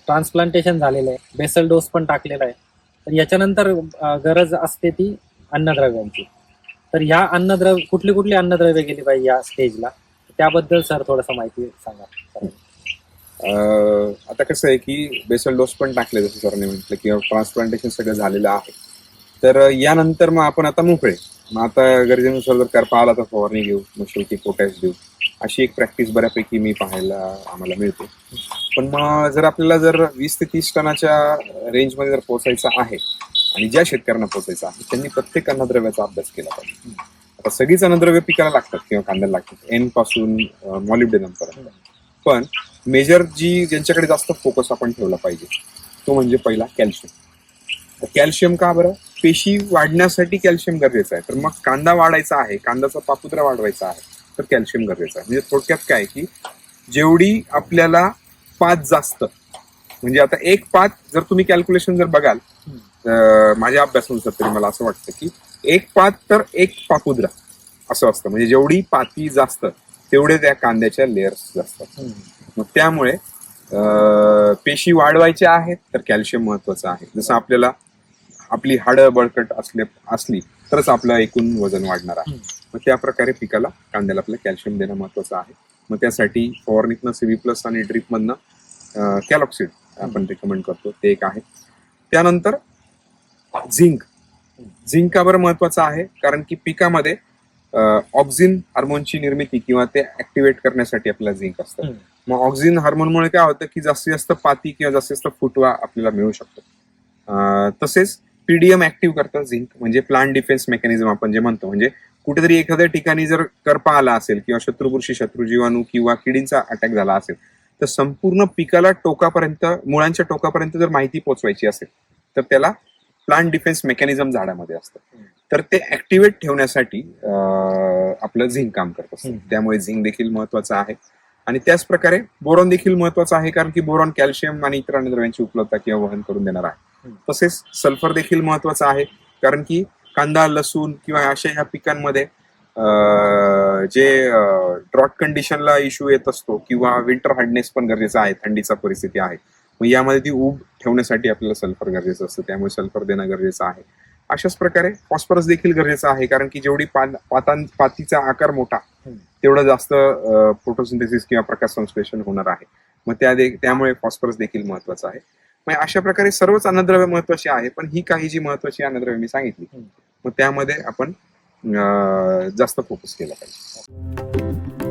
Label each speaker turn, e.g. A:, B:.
A: Transplantation झालेलं आहे, basal dose पण टाकलेला आहे. तर याच्यानंतर गरज असते ती अन्नद्रव्यांची. तर ह्या कुठली कुठली अन्नद्रव्य गेली पाहिजे या स्टेजला, त्याबद्दल सर थोडंसं माहिती सांगा.
B: आता कसं आहे की बेसल डोस पण टाकले जसं सरने म्हटलं किंवा ट्रान्सप्लांटेशन सगळं झालेलं आहे. तर यानंतर मग आपण आता मोकळे, मग आता गरजेनुसार जर करपा आला तर फवारणी घेऊ, मग शेवटी पोटॅश देऊ, अशी एक प्रॅक्टिस बऱ्यापैकी मी पाहायला आम्हाला मिळते. पण मग जर आपल्याला जर 20 ते 30 टनाच्या रेंजमध्ये जर पोहोचायचं आहे आणि ज्या शेतकऱ्यांना पोहोचायचं आहे त्यांनी प्रत्येक अन्नद्रव्याचा अभ्यास केला पाहिजे. आता सगळीच अन्नद्रव्य पिकाला लागतात किंवा कांद्याला लागतात, एन पासून मॉलिब्डेनम पर्यंत. पण मेजर ज्यांच्याकडे जास्त फोकस आपण ठेवला पाहिजे तो म्हणजे पहिला कॅल्शियम. कॅल्शियम का बरं? पेशी वाढण्यासाठी कॅल्शियम गरजेचं आहे. तर मग कांदा वाढायचा आहे, कांद्याचा पापुद्रा वाढवायचा आहे, तर कॅल्शियम गरजेचं आहे. म्हणजे थोडक्यात काय की जेवढी आपल्याला पात जास्त, म्हणजे आता एक पात जर तुम्ही कॅल्क्युलेशन जर बघाल माझ्या अभ्यासानुसार तरी मला असं वाटतं की एक पात तर एक पापुद्रा असं असतं. म्हणजे जेवढी पाती जास्त तेवढे त्या कांद्याच्या लेयर्स जास्त. मग त्यामुळे पेशी वाढवायच्या आहेत तर कॅल्शियम महत्वाचं आहे. जसं आपल्याला आपली हाडं बळकट असली तरच आपलं एकूण वजन वाढणार आहे. मग त्या प्रकारे पिकाला कांद्याला आपल्याला कॅल्शियम देणं महत्वाचं आहे. मग त्यासाठी फवारणीतनं CV+ आणि ड्रीपमधनं कॅलॉक्सिड आपण रिकमेंड करतो, ते एक आहे. त्यानंतर झिंक. झिंक का बरं महत्वाचं आहे? कारण की पिकामध्ये ऑक्सिन हार्मोनची निर्मिती किंवा ते ऍक्टिव्हेट करण्यासाठी आपल्याला झिंक असतं. मग ऑक्सिन हार्मोनमुळे काय होतं की जास्तीत जास्त पाती किंवा जास्तीत जास्त फुटवा आपल्याला मिळू शकतो. तसेच PDM ऍक्टिव्ह करतं झिंक, म्हणजे प्लांट डिफेन्स मेकॅनिझम आपण जे म्हणतो. म्हणजे कुठेतरी एखाद्या ठिकाणी जर करपा आला असेल किंवा शत्रुबुरशी, शत्रुजीवाणू किंवा किडींचा अटॅक झाला असेल तर संपूर्ण पिकाला टोकापर्यंत, मुळांच्या टोकापर्यंत जर माहिती पोहोचवायची असेल तर त्याला प्लांट डिफेन्स मेकॅनिझम झाडामध्ये असतं. तर ते ऍक्टिव्हेट ठेवण्यासाठी आपलं झिंक काम करत असतं. त्यामुळे झिंक देखील महत्वाचं आहे. आणि त्याच प्रकारे बोरॉन देखील महत्वाचं आहे, कारण की बोरॉन कॅल्शियम आणि इतर अन्नद्रव्यांची उपलब्धता किंवा वहन करून देणार आहे. तसेच सल्फर देखील महत्वाचं आहे, कारण की कांदा, लसूण किंवा अशा ह्या पिकांमध्ये जे ड्रॉट कंडिशनला इश्यू येत असतो किंवा विंटर हार्डनेस पण गरजेचा आहे, थंडीचा परिस्थिती आहे. मग यामध्ये ती ऊब ठेवण्यासाठी आपल्याला सल्फर गरजेचं असतं, त्यामुळे सल्फर देणं गरजेचं आहे. अशाच प्रकारे फॉस्फरस देखील गरजेचं आहे, कारण की जेवढी पातीचा आकार मोठा तेवढं जास्त फोटोसिंथेसिस किंवा प्रकाश संश्लेषण होणार आहे. मग त्यामुळे फॉस्फरस देखील महत्वाचं आहे. मग अशा प्रकारे सर्वच अन्नद्रव्य महत्वाची आहे. पण ही काही जी महत्वाची अन्नद्रव्य मी सांगितली मग त्यामध्ये आपण जास्त फोकस केला पाहिजे.